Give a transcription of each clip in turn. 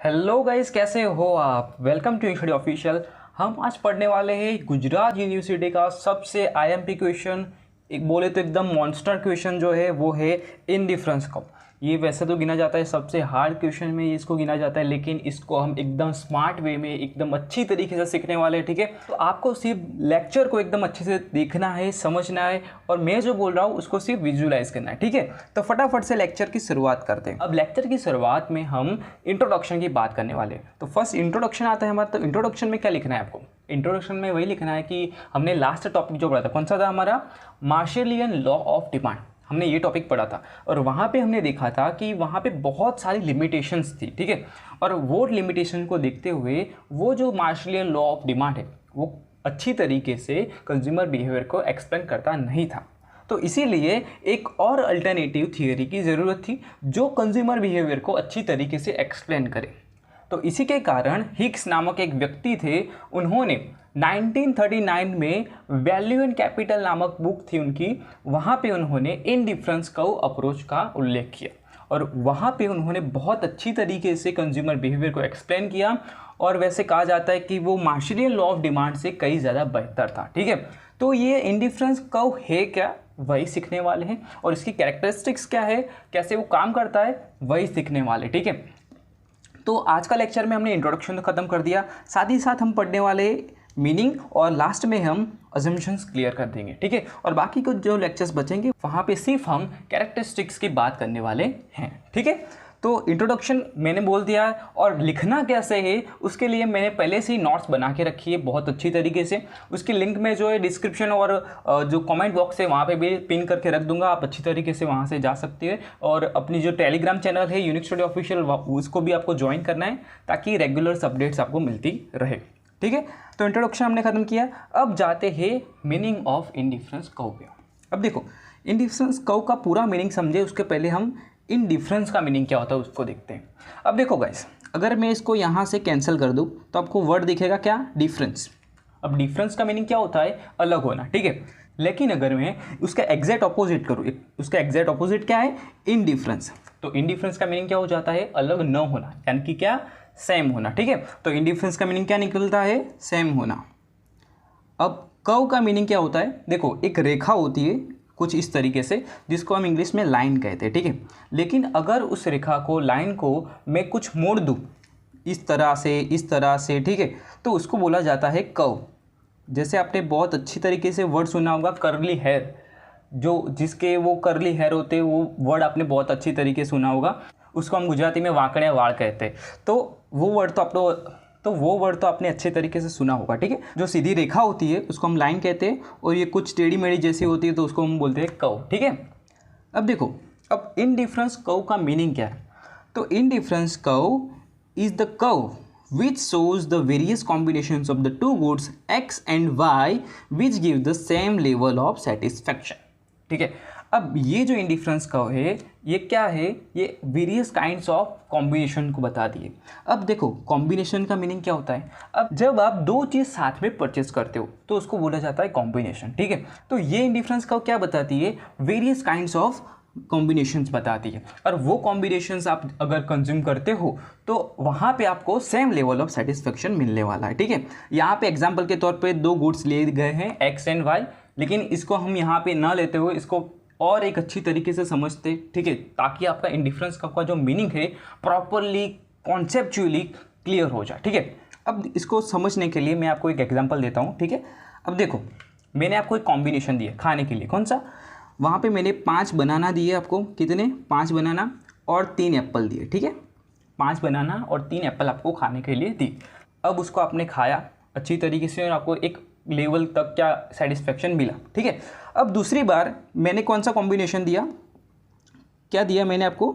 Hello guys, कैसे हो आप। Welcome to study official. हम आज पढ़ने वाले हैं गुजरात यूनिवर्सिटी का सबसे आईएमपी क्वेश्चन, एक बोले तो एकदम मॉन्स्टर क्वेश्चन जो है वो है इंडिफरेंस कर्व। ये वैसे तो गिना जाता है सबसे हार्ड क्वेश्चन में इसको गिना जाता है, लेकिन इसको हम एकदम स्मार्ट वे में एकदम अच्छी तरीके से सीखने वाले हैं। ठीक है, तो आपको सिर्फ लेक्चर को एकदम अच्छे से देखना है, समझना है, और मैं जो बोल रहा हूँ उसको सिर्फ विजुलाइज करना है। ठीक है, तो फटाफट से लेक्चर की शुरुआत करते हैं। अब लेक्चर की शुरुआत में हम इंट्रोडक्शन की बात करने वाले हैं। तो फर्स्ट इंट्रोडक्शन आता है हमारा। तो इंट्रोडक्शन में क्या लिखना है आपको? इंट्रोडक्शन में वही लिखना है कि हमने लास्ट टॉपिक जो पढ़ा था, कौन सा था हमारा? मार्शलियन लॉ ऑफ डिमांड। हमने ये टॉपिक पढ़ा था और वहाँ पे हमने देखा था कि वहाँ पे बहुत सारी लिमिटेशंस थी। ठीक है, और वो लिमिटेशन को देखते हुए वो जो मार्शलियन लॉ ऑफ डिमांड है वो अच्छी तरीके से कंज्यूमर बिहेवियर को एक्सप्लेन करता नहीं था। तो इसीलिए एक और अल्टरनेटिव थियोरी की ज़रूरत थी जो कंज्यूमर बिहेवियर को अच्छी तरीके से एक्सप्लेन करे। तो इसी के कारण हिग्स नामक एक व्यक्ति थे, उन्होंने 1939 में वैल्यू एंड कैपिटल नामक बुक थी उनकी, वहाँ पे उन्होंने इंडिफरेंस कर्व अप्रोच का उल्लेख किया और वहाँ पे उन्होंने बहुत अच्छी तरीके से कंज्यूमर बिहेवियर को एक्सप्लेन किया। और वैसे कहा जाता है कि वो मार्शलियन लॉ ऑफ डिमांड से कई ज़्यादा बेहतर था। ठीक है, तो ये इंडिफरेंस कर्व है क्या, वही सीखने वाले हैं, और इसकी कैरेक्टरिस्टिक्स क्या है, कैसे वो काम करता है, वही सीखने वाले। ठीक है, तो आज का लेक्चर में हमने इंट्रोडक्शन तो ख़त्म कर दिया, साथ ही साथ हम पढ़ने वाले मीनिंग और लास्ट में हम अजम्पशंस क्लियर कर देंगे। ठीक है, और बाकी कुछ जो लेक्चर्स बचेंगे वहाँ पे सिर्फ हम कैरेक्टरिस्टिक्स की बात करने वाले हैं। ठीक है, तो इंट्रोडक्शन मैंने बोल दिया, और लिखना कैसे है उसके लिए मैंने पहले से ही नोट्स बना के रखी है बहुत अच्छी तरीके से। उसकी लिंक में जो है डिस्क्रिप्शन और जो कमेंट बॉक्स है वहाँ पे भी पिन करके रख दूंगा, आप अच्छी तरीके से वहाँ से जा सकते हैं। और अपनी जो टेलीग्राम चैनल है यूनिक स्टडी ऑफिशियल, उसको भी आपको ज्वाइन करना है ताकि रेगुलर अपडेट्स आपको मिलती रहे। ठीक है, तो इंट्रोडक्शन हमने ख़त्म किया, अब जाते हैं मीनिंग ऑफ इंडिफरेंस कर्व पे। अब देखो, इंडिफरेंस कर्व का पूरा मीनिंग समझे उसके पहले हम इंडिफरेंस का मीनिंग क्या होता है उसको देखते हैं। अब देखो गाइस, अगर मैं इसको यहाँ से कैंसिल कर दूँ तो आपको वर्ड दिखेगा क्या? डिफरेंस। अब डिफरेंस का मीनिंग क्या होता है? अलग होना। ठीक है, लेकिन अगर मैं उसका एग्जैक्ट ऑपोजिट करूँ, उसका एग्जैक्ट ऑपोजिट क्या है? इनडिफरेंस। तो इनडिफरेंस का मीनिंग क्या हो जाता है? अलग न होना, यानी कि क्या? सेम होना। ठीक है, तो इनडिफरेंस का मीनिंग क्या निकलता है? सेम होना। अब कर्व का मीनिंग क्या होता है? देखो, एक रेखा होती है कुछ इस तरीके से, जिसको हम इंग्लिश में लाइन कहते हैं। ठीक है, लेकिन अगर उस रेखा को, लाइन को मैं कुछ मोड़ दूँ इस तरह से, इस तरह से, ठीक है, तो उसको बोला जाता है कर्व। जैसे आपने बहुत अच्छी तरीके से वर्ड सुना होगा कर्ली हेयर, जो जिसके वो कर्ली हेयर होते हैं, वो वर्ड आपने बहुत अच्छी तरीके से सुना होगा। उसको हम गुजराती में वाकड़े वाड़ कहते हैं। तो वो वर्ड तो आपने अच्छे तरीके से सुना होगा। ठीक है, जो सीधी रेखा होती है उसको हम लाइन कहते हैं, और ये कुछ टेढ़ी मेढ़ी जैसी होती है तो उसको हम बोलते हैं कर्व। ठीक है, अब देखो, अब इनडिफरेंस कर्व का मीनिंग क्या है? तो indifference curve is the curve which shows the various combinations of the two goods x and y which give the same level of satisfaction। ठीक है, अब ये जो इंडिफरेंस कर्व है ये क्या है? ये वेरियस काइंड्स ऑफ कॉम्बिनेशन को बता दिए। अब देखो, कॉम्बिनेशन का मीनिंग क्या होता है? अब जब आप दो चीज़ साथ में परचेस करते हो तो उसको बोला जाता है कॉम्बिनेशन। ठीक है, तो ये इंडिफरेंस कर्व क्या बताती है? वेरियस काइंड्स ऑफ कॉम्बिनेशंस बताती है, और वो कॉम्बिनेशंस आप अगर कंज्यूम करते हो तो वहाँ पे आपको सेम लेवल ऑफ सेटिस्फेक्शन मिलने वाला है। ठीक है, यहाँ पे एग्जांपल के तौर पे दो गुड्स लिए गए हैं एक्स एंड वाई, लेकिन इसको हम यहाँ पे ना लेते हुए इसको और एक अच्छी तरीके से समझते। ठीक है, ताकि आपका इंडिफरेंस का जो मीनिंग है प्रॉपरली कॉन्सेप्चुअली क्लियर हो जाए। ठीक है, अब इसको समझने के लिए मैं आपको एक एग्जांपल देता हूँ। ठीक है, अब देखो, मैंने आपको एक कॉम्बिनेशन दिया खाने के लिए, कौन सा? वहाँ पे मैंने 5 बनाना दिए आपको। कितने? 5 बनाना और 3 एप्पल दिए। ठीक है, 5 बनाना और 3 एप्पल आपको खाने के लिए दी। अब उसको आपने खाया अच्छी तरीके से और आपको एक लेवल तक क्या सेटिस्फेक्शन मिला। ठीक है, अब दूसरी बार मैंने कौन सा कॉम्बिनेशन दिया? क्या दिया मैंने आपको?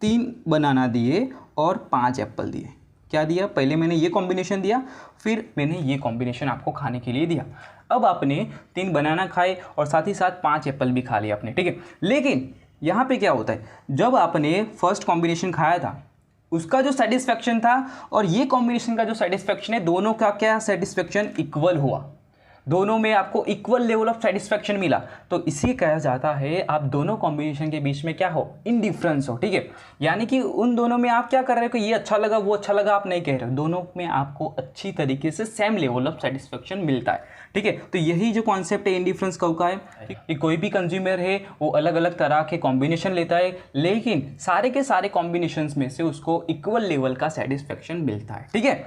3 बनाना दिए और 5 एप्पल दिए। क्या दिया? पहले मैंने ये कॉम्बिनेशन दिया, फिर मैंने ये कॉम्बिनेशन आपको खाने के लिए दिया। अब आपने 3 बनाना खाए और साथ ही साथ 5 एप्पल भी खा लिया आपने। ठीक है, लेकिन यहाँ पे क्या होता है? जब आपने फर्स्ट कॉम्बिनेशन खाया था उसका जो सेटिस्फेक्शन था और ये कॉम्बिनेशन का जो सेटिस्फेक्शन है, दोनों का क्या सेटिस्फेक्शन इक्वल हुआ। दोनों में आपको इक्वल लेवल ऑफ सेटिस्फैक्शन मिला, तो इसी कहा जाता है आप दोनों कॉम्बिनेशन के बीच में क्या हो, इनडिफरेंस हो, ठीक है। यानी कि उन दोनों में आप क्या कर रहे हो कि ये अच्छा लगा वो अच्छा लगा आप नहीं कह रहे हो, दोनों में आपको अच्छी तरीके से सेम लेवल ऑफ सेटिस्फैक्शन मिलता है, ठीक है। तो यही जो कॉन्सेप्ट है इनडिफरेंस कर्व का है कि कोई भी कंज्यूमर है वो अलग अलग तरह के कॉम्बिनेशन लेता है, लेकिन सारे के सारे कॉम्बिनेशंस में से उसको इक्वल लेवल का सेटिस्फैक्शन मिलता है, ठीक है।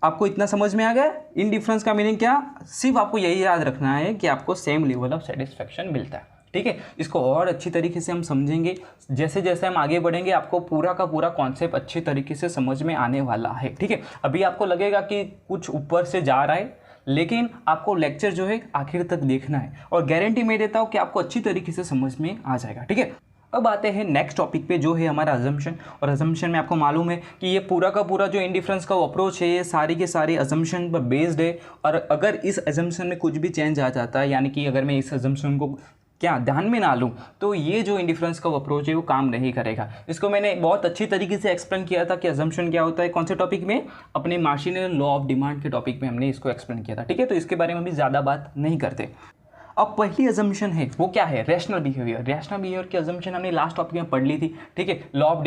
आपको इतना समझ में आ गया इनडिफरेंस का मीनिंग क्या, सिर्फ आपको यही याद रखना है कि आपको सेम लेवल ऑफ सेटिस्फैक्शन मिलता है, ठीक है। इसको और अच्छी तरीके से हम समझेंगे, जैसे जैसे हम आगे बढ़ेंगे आपको पूरा का पूरा कॉन्सेप्ट अच्छी तरीके से समझ में आने वाला है, ठीक है। अभी आपको लगेगा कि कुछ ऊपर से जा रहा है, लेकिन आपको लेक्चर जो है आखिर तक देखना है, और गारंटी मैं देता हूँ कि आपको अच्छी तरीके से समझ में आ जाएगा, ठीक है। अब आते हैं नेक्स्ट टॉपिक पे जो है हमारा अजम्पशन, और अजम्पशन में आपको मालूम है कि ये पूरा का पूरा जो इनडिफरेंस का अप्रोच है ये सारी के सारे अजम्पशन पर बेस्ड है, और अगर इस अजम्पशन में कुछ भी चेंज आ जाता है, यानी कि अगर मैं इस अजम्पशन को क्या ध्यान में ना लूँ, तो ये जो इनडिफरेंस का अप्रोच है वो काम नहीं करेगा। इसको मैंने बहुत अच्छी तरीके से एक्सप्लेन किया था कि अजम्पशन क्या होता है, कौन से टॉपिक में, अपने मार्शिनल लॉ ऑफ डिमांड के टॉपिक में हमने इसको एक्सप्लेन किया था, ठीक है। तो इसके बारे में भी ज़्यादा बात नहीं करते। अब पहली अजम्पशन है वो क्या है, रैशनल बिहेवियर। रैशनल बिहेवियर की अजम्पशन हमने लास्ट टॉपिक में पढ़ ली थी, ठीक है। लॉ ऑफ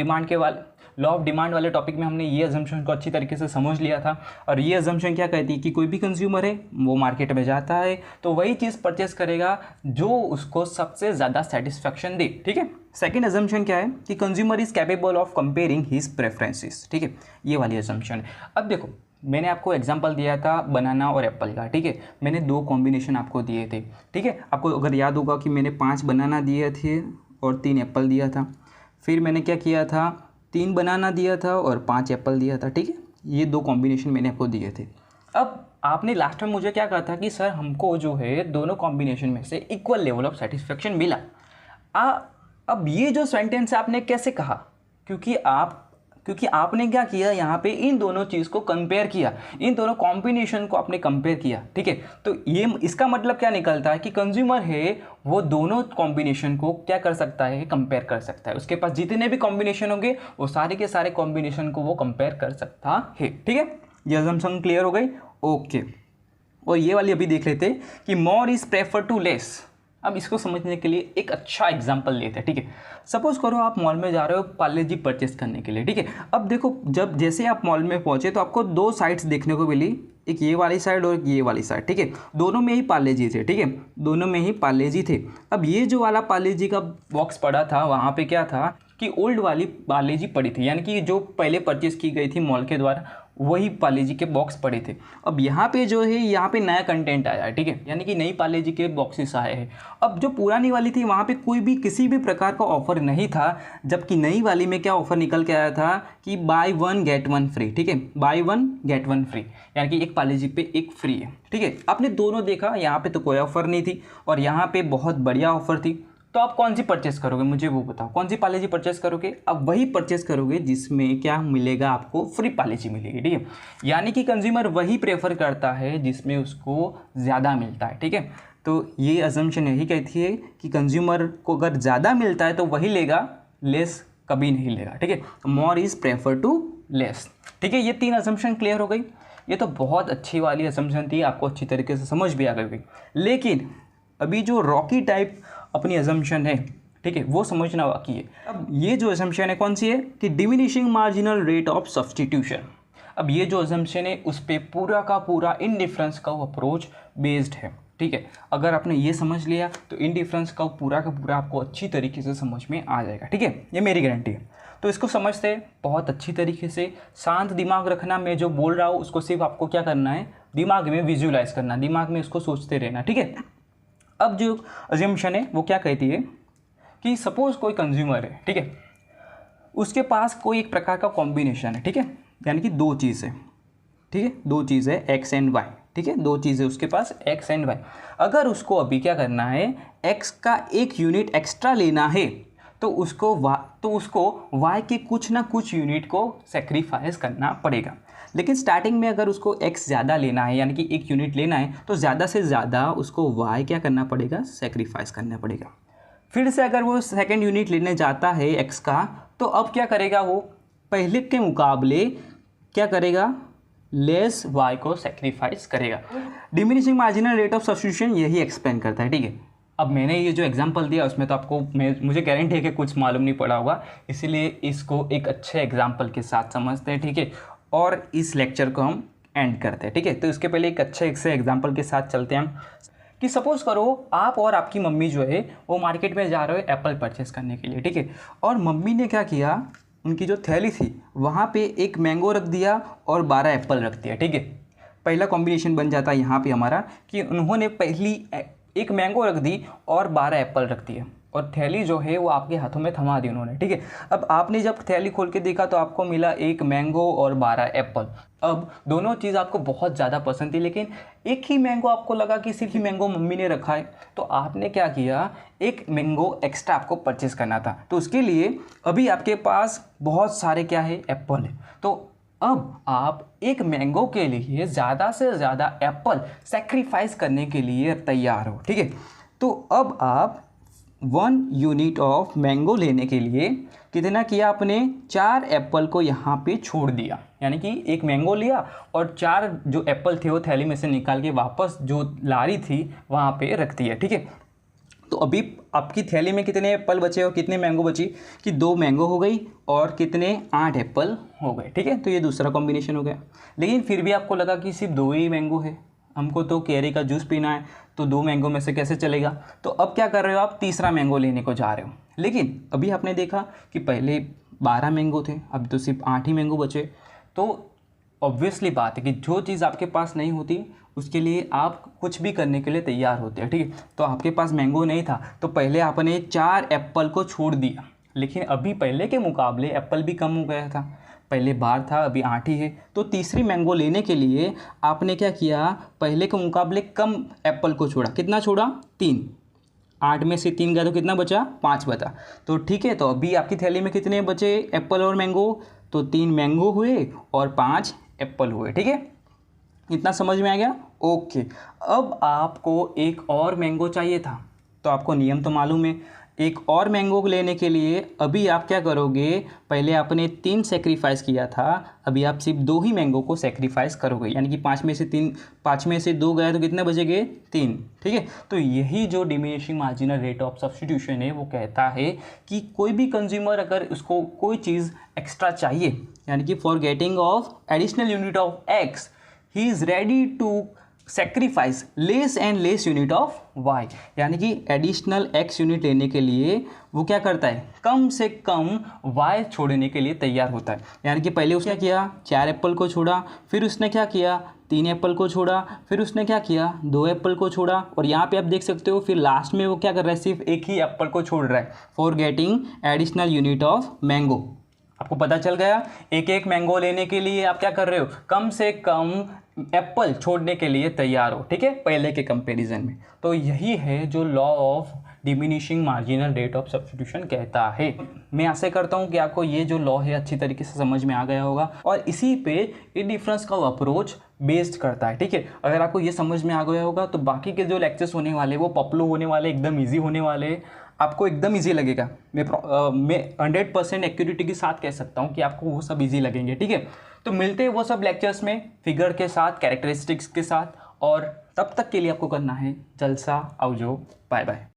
डिमांड वाले टॉपिक में हमने ये अजम्पशन को अच्छी तरीके से समझ लिया था, और ये अजम्पशन क्या कहती है कि कोई भी कंज्यूमर है वो मार्केट में जाता है तो वही चीज़ परचेस करेगा जो उसको सबसे ज़्यादा सेटिस्फैक्शन दे, ठीक है। सेकेंड अजम्पशन क्या है कि consumer is capable of comparing his preferences, ठीक है, ये वाली अजम्पशन है। अब देखो मैंने आपको एग्जांपल दिया था बनाना और एप्पल का, ठीक है। मैंने 2 कॉम्बिनेशन आपको दिए थे, ठीक है। आपको अगर याद होगा कि मैंने 5 बनाना दिए थे और 3 एप्पल दिया था, फिर मैंने क्या किया था, 3 बनाना दिया था और 5 एप्पल दिया था, ठीक है। ये 2 कॉम्बिनेशन मैंने आपको दिए थे। अब आपने लास्ट में मुझे क्या कहा था कि सर हमको जो है दोनों कॉम्बिनेशन में से इक्वल लेवल ऑफ सेटिस्फैक्शन मिला। अब ये जो सेंटेंस आपने कैसे कहा, क्योंकि आपने क्या किया यहाँ पे इन दोनों चीज़ को कंपेयर किया, इन दोनों कॉम्बिनेशन को आपने कंपेयर किया, ठीक है। तो ये इसका मतलब क्या निकलता है कि कंज्यूमर है वो दोनों कॉम्बिनेशन को क्या कर सकता है, कंपेयर कर सकता है। उसके पास जितने भी कॉम्बिनेशन होंगे वो सारे के सारे कॉम्बिनेशन को वो कंपेयर कर सकता है, ठीक है। ये अजम्पशन क्लियर हो गई, ओके। और ये वाली अभी देख लेते कि more is prefer to less. अब इसको समझने के लिए एक अच्छा एग्जाम्पल लेते हैं, ठीक है। सपोज करो आप मॉल में जा रहे हो पार्ले जी परचेस करने के लिए, ठीक है। अब देखो जब जैसे आप मॉल में पहुंचे तो आपको 2 साइड्स देखने को मिली, एक ये वाली साइड और एक ये वाली साइड, ठीक है। दोनों में ही पार्ले जी थे, ठीक है, दोनों में ही पार्ले जी थे। अब ये जो वाला पार्ले जी का बॉक्स पड़ा था वहाँ पे क्या था कि ओल्ड वाली पार्ले जी पड़ी थी, यानी कि जो पहले परचेस की गई थी मॉल के द्वारा वही पार्ले जी के बॉक्स पड़े थे। अब यहाँ पे जो है यहाँ पे नया कंटेंट आया है, ठीक है, यानी कि नई पार्ले जी के बॉक्सेस आए हैं। अब जो पुरानी वाली थी वहाँ पे कोई भी किसी भी प्रकार का ऑफर नहीं था, जबकि नई वाली में क्या ऑफर निकल के आया था कि बाय 1 गेट 1 फ्री, ठीक है, बाय 1 गेट 1 फ्री, यानी कि एक पार्ले जी पे एक फ्री है, ठीक है। आपने दोनों देखा, यहाँ पे तो कोई ऑफर नहीं थी और यहाँ पे बहुत बढ़िया ऑफर थी, तो आप कौन सी परचेस करोगे, मुझे वो बताओ, कौन सी पार्ले जी परचेस करोगे। अब वही परचेस करोगे जिसमें क्या मिलेगा, आपको फ्री पार्ले जी मिलेगी, ठीक है। यानी कि कंज्यूमर वही प्रेफर करता है जिसमें उसको ज़्यादा मिलता है, ठीक है। तो ये अजम्पशन यही कहती है कि कंज्यूमर को अगर ज़्यादा मिलता है तो वही लेगा, लेस कभी नहीं लेगा, ठीक है। More is prefer to less, ठीक है। ये 3 अजम्पशन क्लियर हो गई। ये तो बहुत अच्छी वाली अजम्पशन थी, आपको अच्छी तरीके से समझ भी आ गई। लेकिन अभी जो रॉकी टाइप अपनी अजम्पशन है, ठीक है, वो समझना बाकी है। अब ये जो अजम्पशन है कौन सी है कि diminishing marginal rate of substitution. अब ये जो अजम्पशन है उस पर पूरा का पूरा इनडिफरेंस का अप्रोच बेस्ड है, ठीक है। अगर आपने ये समझ लिया तो इनडिफरेंस का पूरा आपको अच्छी तरीके से समझ में आ जाएगा, ठीक है, ये मेरी गारंटी है। तो इसको समझते बहुत अच्छी तरीके से, शांत दिमाग रखना। मैं जो बोल रहा हूँ उसको सिर्फ आपको क्या करना है, दिमाग में विजुअलाइज करना, दिमाग में उसको सोचते रहना, ठीक है। अब जो अजम्पशन है वो क्या कहती है कि सपोज कोई कंज्यूमर है, ठीक है, उसके पास कोई एक प्रकार का कॉम्बिनेशन है, ठीक है, यानी कि 2 चीज़ है, ठीक है, 2 चीज़ है एक्स एंड वाई, ठीक है, 2 चीज़ें उसके पास एक्स एंड वाई। अगर उसको अभी क्या करना है, एक्स का 1 यूनिट एक्स्ट्रा लेना है तो उसको वाई के कुछ ना कुछ यूनिट को सेक्रीफाइस करना पड़ेगा। लेकिन स्टार्टिंग में अगर उसको x ज़्यादा लेना है, यानी कि 1 यूनिट लेना है, तो ज़्यादा से ज़्यादा उसको y क्या करना पड़ेगा, सेक्रीफाइस करना पड़ेगा। फिर से अगर वो सेकंड यूनिट लेने जाता है x का, तो अब क्या करेगा, वो पहले के मुकाबले क्या करेगा, लेस वाई को सेक्रीफाइस करेगा। Diminishing marginal rate of substitution यही एक्सप्लेन करता है, ठीक है। अब मैंने ये जो एग्जांपल दिया उसमें तो आपको मुझे गारंटी है कि कुछ मालूम नहीं पड़ा होगा, इसीलिए इसको एक अच्छे एग्जांपल के साथ समझते हैं, ठीक है। और इस लेक्चर को हम एंड करते हैं, ठीक है। तो इसके पहले एक अच्छे से एग्जांपल के साथ चलते हैं हम कि सपोज़ करो आप और आपकी मम्मी जो है वो मार्केट में जा रहे हो एप्पल परचेस करने के लिए, ठीक है। और मम्मी ने क्या किया, उनकी जो थैली थी वहाँ पे एक मैंगो रख दिया और 12 एप्पल रख दिया, ठीक है। पहला कॉम्बिनेशन बन जाता है यहाँ पे हमारा कि उन्होंने पहली एक मैंगो रख दी और 12 एप्पल रख दिए और थैली जो है वो आपके हाथों में थमा दी उन्होंने, ठीक है। अब आपने जब थैली खोल के देखा तो आपको मिला एक मैंगो और 12 एप्पल। अब दोनों चीज़ आपको बहुत ज़्यादा पसंद थी, लेकिन एक ही मैंगो आपको लगा कि सिर्फ ही मैंगो मम्मी ने रखा है, तो आपने क्या किया, एक मैंगो एक्स्ट्रा आपको परचेस करना था। तो उसके लिए अभी आपके पास बहुत सारे क्या है, एप्पल है। तो अब आप एक मैंगो के लिए ज़्यादा से ज़्यादा एप्पल सेक्रीफाइस करने के लिए तैयार हो, ठीक है। तो अब आप 1 यूनिट ऑफ मैंगो लेने के लिए कितना किया आपने, 4 एप्पल को यहाँ पे छोड़ दिया, यानी कि एक मैंगो लिया और 4 जो एप्पल थे वो थैली में से निकाल के वापस जो लारी थी वहाँ पे रख दिया, ठीक है। तो अभी आपकी थैली में कितने एप्पल बचे और कितने मैंगो बची कि 2 मैंगो हो गई और कितने 8 एप्पल हो गए, ठीक है। तो ये दूसरा कॉम्बिनेशन हो गया। लेकिन फिर भी आपको लगा कि सिर्फ 2 ही मैंगो है, हमको तो कैरी का जूस पीना है, तो 2 मैंगो में से कैसे चलेगा। तो अब क्या कर रहे हो, आप तीसरा मैंगो लेने को जा रहे हो। लेकिन अभी आपने देखा कि पहले 12 मैंगो थे, अब तो सिर्फ 8 ही मैंगो बचे। तो ऑब्वियसली बात है कि जो चीज़ आपके पास नहीं होती उसके लिए आप कुछ भी करने के लिए तैयार होते हैं, ठीक है। तो आपके पास मैंगो नहीं था तो पहले आपने 4 एप्पल को छोड़ दिया, लेकिन अभी पहले के मुकाबले एप्पल भी कम हो गया था, पहले 12 था अभी 8 ही है। तो तीसरी मैंगो लेने के लिए आपने क्या किया, पहले के मुकाबले कम एप्पल को छोड़ा। कितना छोड़ा, 3। 8 में से 3 गया तो कितना बचा, 5 बचा। तो ठीक है, तो अभी आपकी थैली में कितने बचे एप्पल और मैंगो, तो 3 मैंगो हुए और 5 एप्पल हुए, ठीक है। इतना समझ में आ गया, ओके। अब आपको एक और मैंगो चाहिए था, तो आपको नियम तो मालूम है, एक और मैंगो लेने के लिए अभी आप क्या करोगे, पहले आपने 3 सेक्रीफाइस किया था, अभी आप सिर्फ 2 ही मैंगो को सेक्रीफाइस करोगे, यानी कि 5 में से 2 गया तो कितने बचेंगे, 3, ठीक है। तो यही जो diminishing marginal rate of substitution है वो कहता है कि कोई भी कंज्यूमर अगर उसको कोई चीज़ एक्स्ट्रा चाहिए, यानी कि for getting of additional unit of x ही is ready to sacrifice less and less unit of y, यानी कि एडिशनल एक्स यूनिट लेने के लिए वो क्या करता है, कम से कम वाई छोड़ने के लिए तैयार होता है। यानी कि पहले उसने क्या किया, 4 एप्पल को छोड़ा, फिर उसने क्या किया, 3 एप्पल को छोड़ा, फिर उसने क्या किया, 2 एप्पल को छोड़ा, और यहाँ पे आप देख सकते हो फिर लास्ट में वो क्या कर रहा है, सिर्फ एक ही एप्पल को छोड़ रहा है for getting additional unit of mango. आपको पता चल गया, एक एक मैंगो लेने के लिए आप क्या कर रहे हो, कम से कम एप्पल छोड़ने के लिए तैयार हो, ठीक है, पहले के कंपैरिजन में। तो यही है जो law of diminishing marginal rate of substitution कहता है। मैं आशा करता हूँ कि आपको ये जो लॉ है अच्छी तरीके से समझ में आ गया होगा और इसी पे इंडिफरेंस का अप्रोच बेस्ड करता है, ठीक है। अगर आपको ये समझ में आ गया होगा तो बाकी के जो लेक्चर्स होने वाले वो पॉपुलर होने वाले, एकदम ईजी होने वाले, आपको एकदम इजी लगेगा। मैं 100% एक्यूरेटी के साथ कह सकता हूँ कि आपको वो सब इजी लगेंगे, ठीक है। तो मिलते हैं वो सब लेक्चर्स में फिगर के साथ, कैरेक्टरिस्टिक्स के साथ, और तब तक के लिए आपको करना है जलसा, आवजो, बाय बाय।